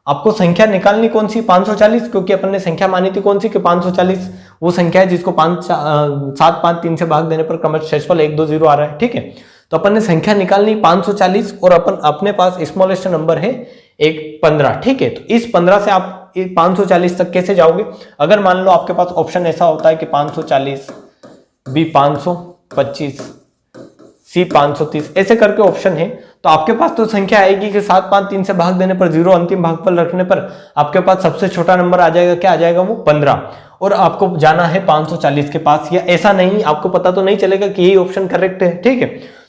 Speaker 1: आपको संख्या निकालनी कौन सी 540, क्योंकि अपन ने संख्या मानी थी कौन सी कि 540 वो संख्या है जिसको 7, 5, 3 से भाग देने पर क्रमशः शेषफल 1, 2, 0 आ रहा है। ठीक है, तो अपन ने संख्या निकालनी 540 और अपन अपने पास स्मॉलेस्ट नंबर है एक 15, ठीक है। तो इस 15 से आप 540 तक कैसे जाओगे? अगर मान लो आपके पास ऑप्शन ऐसा होता है कि 540, बी 525, सी 530, ऐसे करके ऑप्शन है, तो आपके पास तो संख्या आएगी कि 7, 5, 3 से भाग देने पर 0 अंतिम भागफल रखने पर आपके पास सबसे छोटा नंबर आ जाएगा, क्या आ जाएगा वो 15, और आपको जाना है 540 के पास। या ऐसा नहीं, आपको पता तो नहीं चलेगा कि यही ऑप्शन करेक्ट है, ठीक है।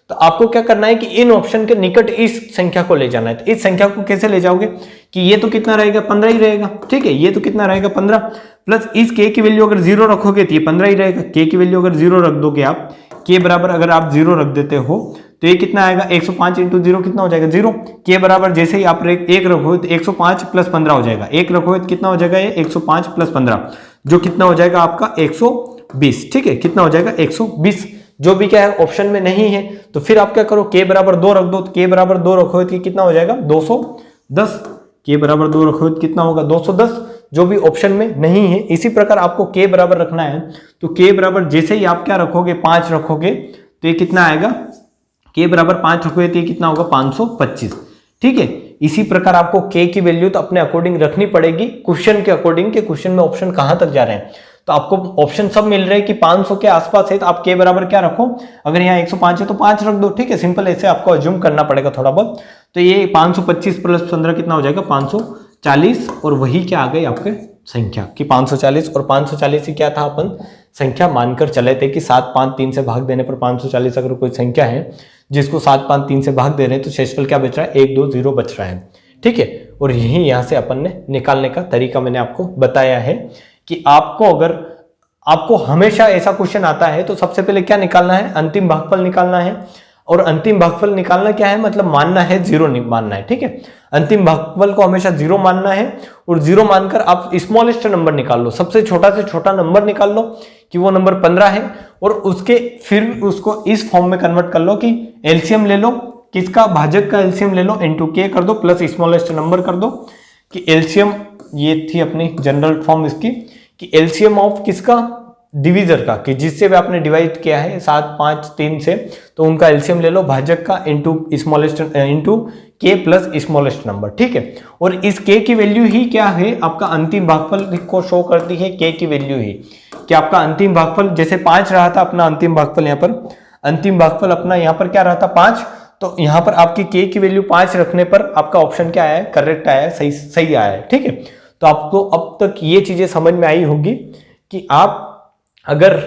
Speaker 1: तो आपको क्या करना है कि इन ऑप्शन के निकट इस संख्या को ले जाना है। तो इस संख्या को कैसे ले जाओगे कि ये तो कितना रहेगा 15 ही रहेगा, ठीक है। ये तो कितना रहेगा 15, प्लस इस k की वैल्यू अगर 0 रखोगे तो ये 15 ही रहेगा। k की वैल्यू अगर 0 रख दोगे आप, k बराबर अगर आप 0 रख देते हो तो ये कितना आएगा 105 इंटू 0 कितना हो जाएगा 0। k बराबर जैसे ही आप 1 रखोगे तो 105 प्लस 15 हो जाएगा। 1 रखोगे तो कितना हो जाएगा ये 105 प्लस 15 जो कितना हो जाएगा आपका 120, ठीक है। कितना हो जाएगा 120, जो भी क्या है ऑप्शन में नहीं है। तो फिर आप क्या करो k बराबर 2 रख दो, तो k बराबर 2 रखोगे तो कितना हो जाएगा 210। k बराबर 2 रखोगे तो कितना होगा 210, जो भी ऑप्शन में नहीं है। इसी प्रकार आपको k बराबर रखना है, तो k बराबर जैसे ही आप क्या रखोगे 5 रखोगे तो ये कितना आएगा, k बराबर 5 रखोगे तो ये कितना होगा 525, ठीक है। इसी प्रकार आपको k की वैल्यू तो अपने अकॉर्डिंग रखनी पड़ेगी, क्वेश्चन के अकॉर्डिंग के क्वेश्चन में ऑप्शन कहां तक जा रहे हैं। तो आपको ऑप्शन सब मिल रहे हैं कि 500 के आसपास है, तो आप k बराबर क्या रखो, अगर यहाँ 105 है तो 5 रख दो, ठीक है। सिंपल ऐसे आपको अज्यूम करना पड़ेगा थोड़ा बहुत। तो ये 525 प्लस 15 कितना हो जाएगा 540, और वही क्या आ गई आपके संख्या कि 540, और 540 ही क्या था अपन संख्या मानकर चले थे कि 7, 5, 3 से भाग देने पर 540 अगर कोई संख्या है जिसको 7, 5, 3 से भाग दे रहे हैं तो शेषफल क्या बच रहा है 1, 2, 0 बच रहा है, ठीक है। और यही यहाँ से अपन ने निकालने का तरीका मैंने आपको बताया है कि आपको अगर आपको हमेशा ऐसा क्वेश्चन आता है तो सबसे पहले क्या निकालना है, अंतिम भागफल निकालना है। और अंतिम भागफल निकालना क्या है, मतलब मानना है 0 नहीं मानना है, ठीक है। अंतिम भागफल को हमेशा 0 मानना है, और 0 मानकर आप स्मॉलेस्ट नंबर निकाल लो, सबसे छोटा से छोटा नंबर निकाल लो कि वो नंबर 15 है, और उसके फिर उसको इस फॉर्म में कन्वर्ट कर लो कि एलसीएम ले लो, किसका भाजक का एलसीएम ले लो, इनटू k कर दो प्लस स्मॉलेस्ट नंबर कर दो कि एलसीएम, ये थी अपनी जनरल फॉर्म इसकी कि एलसीएम ऑफ किसका, डिवीजर का, कि जिससे भी आपने डिवाइड किया है 7, 5, 3 से, तो उनका एलसीएम ले लो भाजक का into smallest into k plus smallest number, ठीक है। और इस k की वैल्यू ही क्या है आपका अंतिम भागफल को शो करती है, k की वैल्यू ही कि आपका अंतिम भागफल जैसे 5 रहा था अपना अंतिम भागफल, यहाँ पर अंतिम भागफल अपना यहाँ पर क्या रहा था 5, तो यहाँ पर आपकी k की वैल्यू 5 रखने पर आपका ऑप्शन क्या आया है, करेक्ट आया है, सही आया है, ठीक है। तो आपको अब तक ये चीजें समझ में आई होगी कि आप अगर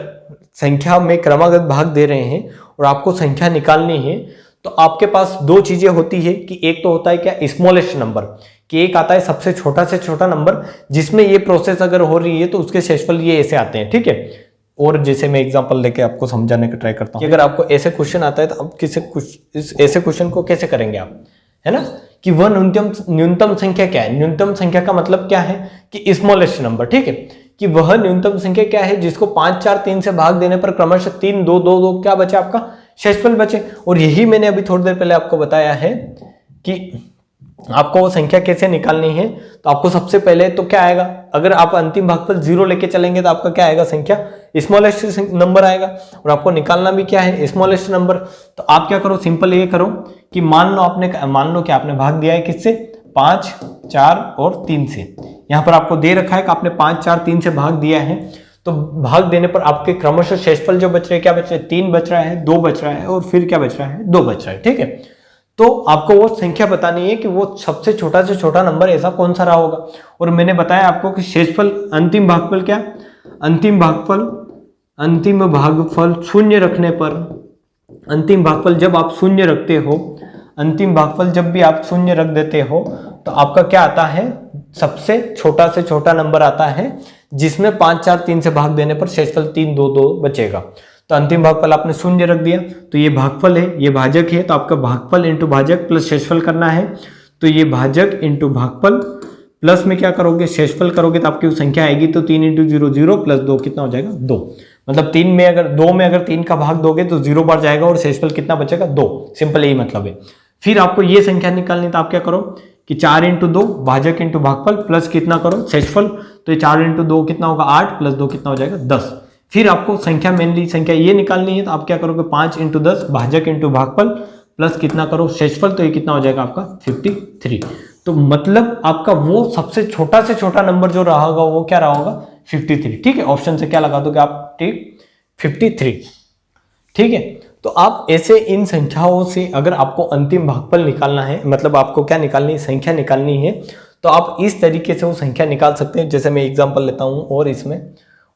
Speaker 1: संख्या में क्रमागत भाग दे रहे हैं और आपको संख्या निकालनी है तो आपके पास दो चीजें होती है कि एक तो होता है क्या स्मॉलेस्ट नंबर, कि एक आता है सबसे छोटा से छोटा नंबर जिसमें ये प्रोसेस अगर हो रही है तो उसके शेषफल ये ऐसे आते हैं, ठीक है। और जैसे मैं एग्जांपल लेके आपको समझाने का ट्राई करता हूँ कि अगर आपको ऐसे क्वेश्चन आता है तो आप ऐसे क्वेश्चन को कैसे करेंगे आप, है ना, कि वह न्यूनतम संख्या क्या है। न्यूनतम संख्या का मतलब क्या है कि स्मॉलेस्ट नंबर, ठीक है, कि वह न्यूनतम संख्या क्या है जिसको 5, 4, 3 से भाग देने पर क्रमशः 3, 2, 2, 2 क्या बचे आपका शेषफल बचे। और यही मैंने अभी थोड़ी देर पहले आपको बताया है कि आपको वो संख्या कैसे निकालनी है। तो आपको सबसे पहले तो क्या आएगा, अगर आप अंतिम भागफल 0 लेके चलेंगे तो आपका क्या आएगा, संख्या स्मॉलेस्ट नंबर आएगा, और आपको निकालना भी क्या है स्मॉलेस्ट नंबर। तो आप क्या करो, सिंपल ये करो कि मान लो कि आपने भाग दिया है किससे, 5, 4 और 3 से। यहाँ पर आपको दे रखा है कि आपने 5, 4, 3 से भाग दिया है, तो भाग देने पर आपके क्रमशः शेषफल जो बच रहे हैं, क्या बच रहे हैं, 3 बच रहा है, 2 बच रहा है, और फिर क्या बच रहा है, 2 बच रहा है, ठीक है। तो आपको वो संख्या बतानी है कि वो सबसे छोटा से छोटा नंबर ऐसा कौन सा रहा होगा। और मैंने बताया आपको कि शेषफल अंतिम भागफल क्या, अंतिम भागफल शून्य रखने पर, अंतिम भागफल जब आप शून्य रखते हो, अंतिम भागफल जब भी आप शून्य रख देते हो तो आपका क्या आता है, सबसे छोटा से छोटा नंबर आता है जिसमें 5, 4, 3 से भाग देने पर शेषफल 3, 2, 2 बचेगा। तो अंतिम भागफल आपने शून्य रख दिया, तो ये भागफल है, ये भाजक है, तो आपका भागफल इंटू भाजक प्लस शेषफल करना है। तो ये भाजक इंटू भागफल प्लस में क्या करोगे, शेषफल करोगे तो आपकी संख्या आएगी, तो 3 इंटू 0 0 प्लस 2 कितना हो जाएगा 2। मतलब 2 में अगर 3 का भाग दोगे तो 0 बार जाएगा और शेषफल कितना बचेगा 2। सिंपल यही मतलब है। फिर आपको ये संख्या निकालनी, तो आप क्या करो कि 4 इंटू 2 भाजक इंटू भागफल प्लस कितना करो शेषफल, तो ये 4 इंटू 2 कितना होगा 8 प्लस 2 कितना हो जाएगा 10। फिर आपको संख्या मेनली संख्या ये निकालनी है, तो आप क्या करोगे 5 × 10 भाजक × भागफल प्लस कितना करो शेषफल, तो ये कितना हो जाएगा आपका 53। तो मतलब आपका वो सबसे छोटा से छोटा नंबर जो रहा होगा वो क्या रहा होगा 53। ठीक है, ऑप्शन से क्या लगा दोगे आप, ठीक 53। ठीक है, तो आप ऐसे इन संख्याओं से अगर आपको अंतिम भागफल निकालना है, मतलब आपको क्या निकालनी है, संख्या निकालनी है, तो आप इस तरीके से वो संख्या निकाल सकते हैं। जैसे मैं एग्जांपल लेता हूं और इसमें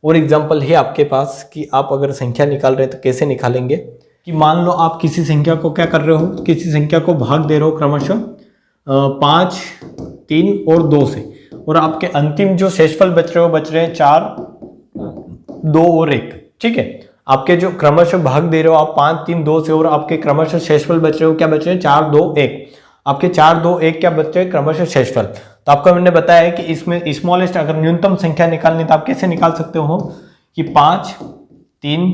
Speaker 1: और एग्जांपल है आपके पास कि आप अगर संख्या निकाल रहे हैं तो कैसे निकालेंगे, कि मान लो आप किसी संख्या को क्या कर रहे हो, किसी संख्या को भाग दे रहे हो क्रमशः 5, 3 और 2 से, और आपके अंतिम जो शेषफल बच रहे हैं 4, 2 और 1। ठीक है, आपके जो क्रमशः भाग दे रहे हो आप 5, 3, 2 से, और आपके क्रमशः शेषफल बच रहे हो क्या बच रहे हैं 4, 2, 1। आपके 4, 2, 1 क्या बच रहे हैं क्रमशः शेषफल। तो आपको मैंने बताया है कि इसमें स्मॉलेस्ट अगर न्यूनतम संख्या निकालनी तो आप कैसे निकाल सकते हो कि 5, 3,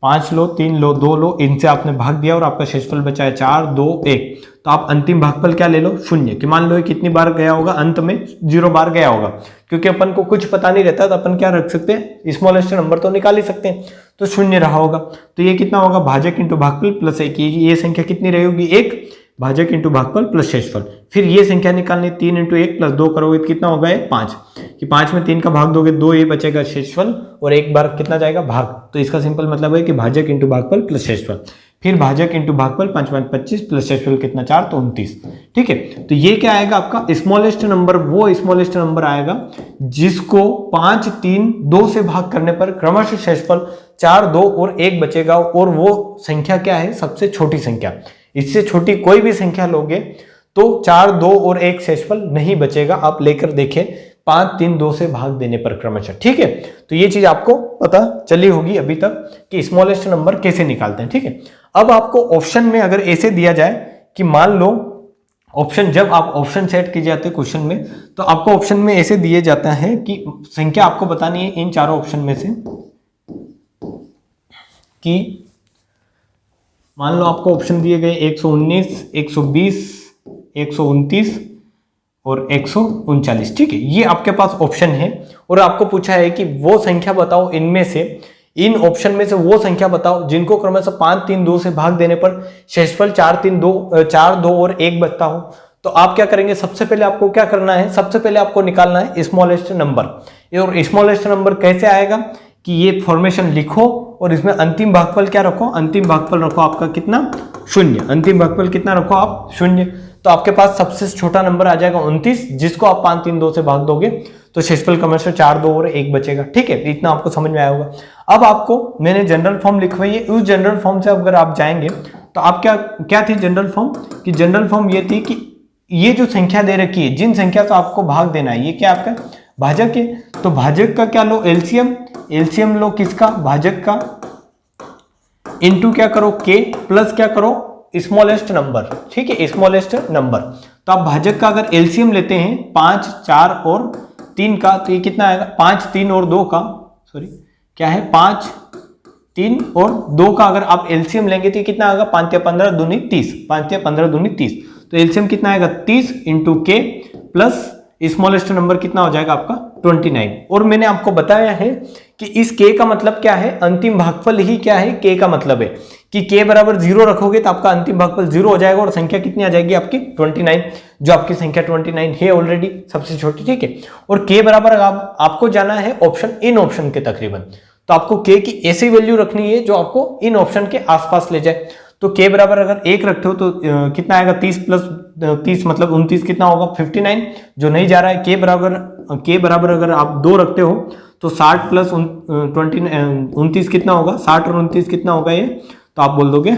Speaker 1: 5 लो, 3 लो, 2 लो, इनसे आपने भाग दिया और आपका शेषफल बचा है 4, 2, 1। तो आप अंतिम भागफल क्या ले लो 0, कि मान लो ये कितनी बार गया होगा, अंत में 0 बार गया होगा। क्योंकि अपन को कुछ पता नहीं रहता तो अपन क्या रख सकते हैं, स्मॉलेस्ट नंबर तो निकाल ही सकते हैं, तो 0 रहा होगा। तो ये कितना होगा भाजक × भागफल प्लस 1, ये संख्या कितनी रहेगी 1 भाजक × भागफल प्लस शेषफल। फिर ये संख्या निकालनी 3 × 1 प्लस 2 करोगे तो कितना होगा 5, कि 5 में 3 का भाग दोगे 2, ये बचेगा शेषफल और 1 बार कितना जाएगा भाग। तो इसका सिंपल मतलब है कि भाजक × भागफल प्लस शेषफल। फिर भाजक × भागफल 5, 5, 25 प्लस शेषफल कितना 4, तो 29। ठीक है, तो ये क्या आएगा आपका स्मॉलेस्ट नंबर, वो स्मॉलेस्ट नंबर आएगा जिसको 5, 3, 2 से भाग करने पर क्रमशः शेषफल 4, 2 और 1 बचेगा, और वो संख्या क्या है सबसे छोटी संख्या। इससे छोटी कोई भी संख्या लोगे तो 4, 2 और 1 शेषफल नहीं बचेगा। आप लेकर देखें 5, 3, 2 से भाग देने पर क्रमशः। ठीक है, तो ये चीज आपको पता चली होगी अभी तक कि स्मॉलेस्ट नंबर कैसे निकालते हैं। ठीक है, अब आपको ऑप्शन में अगर ऐसे दिया जाए कि मान लो ऑप्शन, जब आप ऑप्शन सेट किए जाते हैं क्वेश्चन में, तो आपको ऑप्शन में ऐसे दिए जाता है कि संख्या आपको बतानी है इन चारों ऑप्शन में से, कि मान लो आपको ऑप्शन दिए गए 119, 120, 129 और 139। ठीक है, ये आपके पास ऑप्शन है, और आपको पूछा है कि वो संख्या बताओ इनमें से, इन ऑप्शन में से वो संख्या बताओ जिनको क्रमशः 5, 3, 2 से भाग देने पर शेषफल 4, 2 और 1 बचता हो। तो आप क्या करेंगे, सबसे पहले आपको क्या करना है, सबसे पहले आपको निकालना है स्मॉलेस्ट नंबर। और स्मॉलेस्ट नंबर कैसे आएगा कि ये फॉर्मेशन लिखो और इसमें अंतिम भागफल क्या रखो, अंतिम भागफल रखो आपका कितना 0, अंतिम भागफल कितना रखो आप 0। तो आपके पास सबसे छोटा नंबर आ जाएगा 29, जिसको आप 5, 3, 2 से भाग दोगे तो शेषफल क्रमशः 4, 2 और 1 बचेगा। ठीक है, इतना आपको समझ में आया होगा। अब आपको मैंने जनरल फॉर्म लिखवाई है, उस जनरल फॉर्म से अगर आप जाएंगे तो आप क्या थी जनरल फॉर्म, कि जनरल फॉर्म ये थी कि ये जो संख्या दे रखी है, जिन संख्या को आपको भाग देना है, ये क्या आपका भाजक है। तो भाजक का क्या लो एलसीएम, एलसीएम लो किसका भाजक का, इनटू क्या करो के, प्लस क्या करो स्मॉलेस्ट नंबर। ठीक है, स्मॉलेस्ट नंबर। तो आप भाजक का अगर एलसीएम लेते हैं 5, 4 और 3 का, तो ये कितना आएगा 5, 3 और 2 का, सॉरी क्या है 5, 3 और 2 का अगर आप एलसीएम लेंगे तो कितना आएगा 5 या 15 दूनी 30, 5 या 15 दूनी 30। तो एलसीएम कितना आएगा 30 इंटू के प्लस स्मॉलेस्ट नंबर कितना हो जाएगा आपका 29। और मैंने आपको बताया है कि इस k का मतलब क्या है, अंतिम भागफल ही क्या है, k का मतलब है कि k बराबर 0 रखोगे तो आपका अंतिम भागफल 0 हो जाएगा और संख्या कितनी आ जाएगी आपकी 29, जो आपकी संख्या 29 है ऑलरेडी सबसे छोटी। ठीक है, और k बराबर आपको जाना है ऑप्शन इन ऑप्शन के तकरीबन, तो आपको k की ऐसी वैल्यू रखनी है जो आपको इन ऑप्शन के आसपास ले जाए। तो k बराबर अगर 1 रखते हो तो कितना आएगा 30 प्लस 30 मतलब 29 कितना होगा 59, जो नहीं जा रहा है। k बराबर अगर आप 2 रखते हो तो 60 प्लस 29 कितना होगा, 60 और 29 कितना होगा ये, तो आप बोल दोगे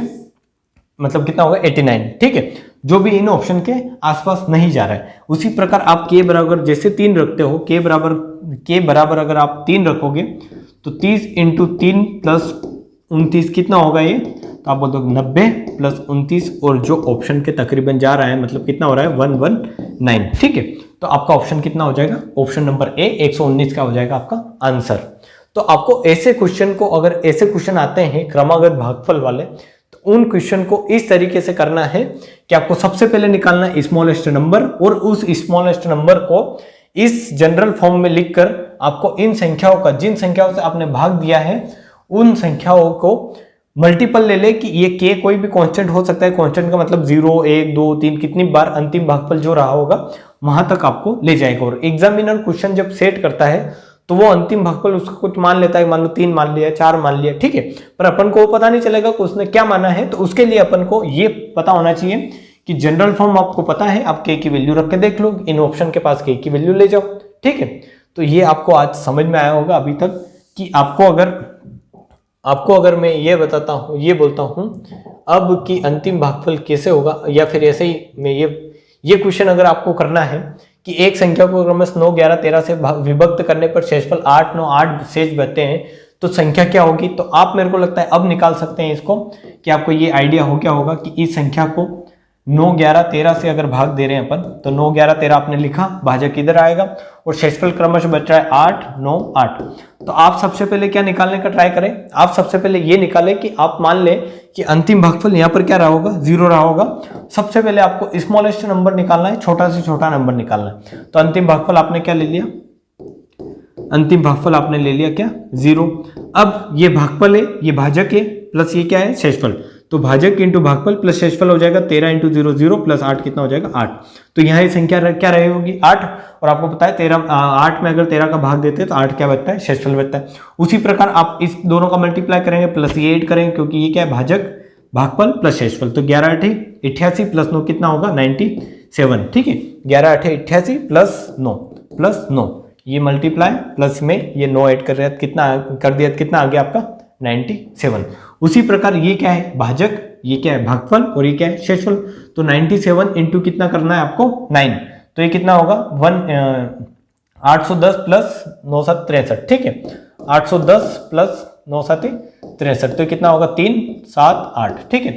Speaker 1: मतलब कितना होगा 89। ठीक है, जो भी इन ऑप्शन के आसपास नहीं जा रहा है। उसी प्रकार आप k बराबर जैसे 3 रखते हो, k बराबर अगर आप 3 रखोगे तो 30 इंटू 3 प्लस 29 कितना होगा ये, तो आप बोल दो 90 प्लस 29 और जो ऑप्शन के तकरीबन जा रहा है मतलब कितना हो रहा है 119। ठीक है, तो आपका ऑप्शन कितना हो जाएगा, ऑप्शन नंबर ए 119 का हो जाएगा आपका आंसर। तो आपको ऐसे क्वेश्चन को, अगर ऐसे क्वेश्चन आते हैं क्रमागत भागफल वाले, तो उन क्वेश्चन को इस तरीके से करना है कि आपको सबसे पहले निकालना है स्मॉलेस्ट नंबर, और उस स्मॉलेस्ट नंबर को इस जनरल फॉर्म में लिखकर आपको इन संख्याओं का, जिन संख्याओं से आपने भाग दिया है उन संख्याओं को मल्टीपल ले ले कि ये के कोई भी कांस्टेंट हो सकता है। कांस्टेंट का मतलब 0, 1, 2, 3 कितनी बार अंतिम भागफल जो रहा होगा वहां तक आपको ले जाएगा। और एग्जामिनर क्वेश्चन जब सेट करता है तो वो अंतिम भागफल उसको कुछ मान लेता है, मान लो 3 मान लिया, 4 मान लिया, ठीक है, पर अपन को पता नहीं चलेगा कि उसने क्या माना है। तो उसके लिए अपन को ये पता होना चाहिए कि जनरल फॉर्म आपको पता है, आप के की वैल्यू रख के देख लो, इन ऑप्शन के पास के की वैल्यू ले जाओ, ठीक है। तो ये आपको आज समझ में आया होगा अभी तक कि आपको अगर मैं ये बताता हूँ, ये बोलता हूँ अब कि अंतिम भागफल कैसे होगा, या फिर ऐसे ही मैं ये क्वेश्चन अगर आपको करना है कि एक संख्या को क्रमशः 9, 11, 13 से विभक्त करने पर शेषफल 8, 9, 8 शेष बचते हैं तो संख्या क्या होगी। तो आप मेरे को लगता है अब निकाल सकते हैं इसको, कि आपको ये आइडिया हो गया होगा कि इस संख्या को 9, 11, 13 से अगर भाग दे रहे हैं अपन, तो 9, 11, 13 आपने लिखा, भाजक इधर आएगा और शेषफल क्रमशः बच रहा है 8, 9, 8। तो आप सबसे पहले क्या निकालने का ट्राई करें, आप सबसे पहले ये निकालें कि आप मान लें कि अंतिम भागफल यहाँ पर क्या रहा होगा, 0 रहा होगा। सबसे पहले आपको स्मॉलेस्ट नंबर निकालना है, छोटा से छोटा नंबर निकालना है। तो अंतिम भागफल आपने क्या ले लिया, अंतिम भागफल आपने ले लिया क्या, 0। अब ये भागफल है, ये भाजक है, प्लस ये क्या है, शेषफल। तो भाजक इंटू भागफल प्लस शेषफल हो जाएगा 13 इंटू 0, 0 प्लस 8 कितना हो जाएगा, 8। तो यहाँ ये संख्या क्या रही होगी, 8। और आपको पता है 8 में अगर 13 का भाग देते हैं तो 8 क्या बचता है, शेषफल बचता है। उसी प्रकार आप इस दोनों का मल्टीप्लाई करेंगे, प्लस ये 8 करेंगे, क्योंकि ये क्या है, भाजक भागफल प्लस शेषफल। तो 11 8 88 प्लस 9 कितना होगा, 97, ठीक है। 11 8 88 प्लस 9 ये मल्टीप्लाई प्लस में ये 9 ऐड कर रहे हैं, कितना कर दिया, कितना आ गया आपका 97। उसी प्रकार ये क्या है, भाजक, ये क्या है, भागफल, और ये क्या है, शेषफल। तो 97 इंटू कितना करना है आपको, 9। तो ये कितना होगा 810 प्लस 9 7 63, ठीक है। 810 प्लस 9 7 63, तो कितना होगा 3 7 8, ठीक है।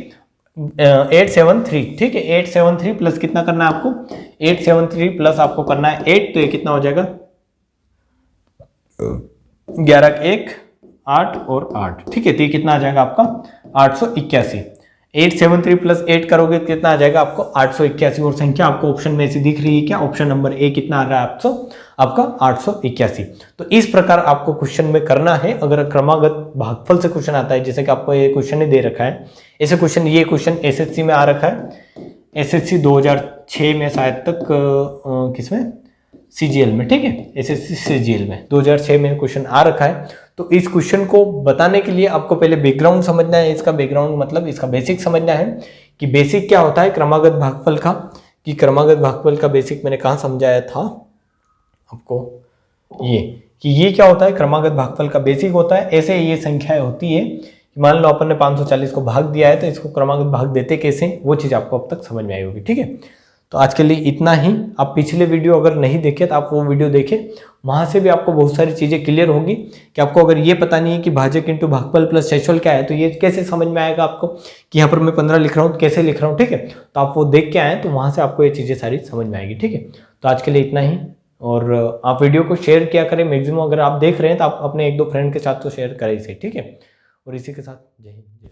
Speaker 1: 873, ठीक है। 873 प्लस कितना करना है आपको, 873 प्लस आपको करना है 8, तो ये कितना हो जाएगा 11 1 8 और 8, ठीक है। तो ये कितना आ जाएगा आपका 881। 873 प्लस 8 करोगे तो कितना आ जाएगा आपको 881। और संख्या आपको ऑप्शन में से दिख रही है क्या, ऑप्शन नंबर ए कितना आ रहा है आपका 881। तो इस प्रकार आपको क्वेश्चन में करना है। अगर क्रमागत भागफल से क्वेश्चन आता है, जैसे कि आपको ये क्वेश्चन ही दे रखा है, ऐसे क्वेश्चन, ये क्वेश्चन एसएससी में आ रखा है, एसएससी 2006 में शायद तक, किसमें, सीजीएल में, ठीक है, एसएससी सीजीएल में 2006 में क्वेश्चन आ रखा है। तो इस क्वेश्चन को बताने के लिए आपको पहले बैकग्राउंड समझना है। इसका बैकग्राउंड मतलब इसका बेसिक समझना है कि बेसिक क्या होता है क्रमागत भागफल का, कि क्रमागत भागफल का बेसिक मैंने कहाँ समझाया था आपको, ये कि ये क्या होता है, क्रमागत भागफल का बेसिक होता है। ऐसे ये संख्याएं होती है कि मान लो अपन ने 540 को भाग दिया है, तो इसको क्रमागत भाग देते कैसे, वो चीज़ आपको अब तक समझ में आई होगी, ठीक है। तो आज के लिए इतना ही। आप पिछले वीडियो अगर नहीं देखे तो आप वो वीडियो देखें, वहाँ से भी आपको बहुत सारी चीज़ें क्लियर होगी कि आपको अगर ये पता नहीं है कि भाजक इंटू भागफल प्लस शेषफल क्या है, तो ये कैसे समझ में आएगा आपको कि यहाँ पर मैं 15 लिख रहा हूँ, कैसे लिख रहा हूँ, ठीक है। तो आप वो देख के आए तो वहाँ से आपको ये चीज़ें सारी समझ में आएगी, ठीक है। तो आज के लिए इतना ही। और आप वीडियो को शेयर किया करें मैक्सिमम, अगर आप देख रहे हैं तो आप अपने 1-2 फ्रेंड के साथ तो शेयर करें इसे, ठीक है। और इसी के साथ जय हिंद।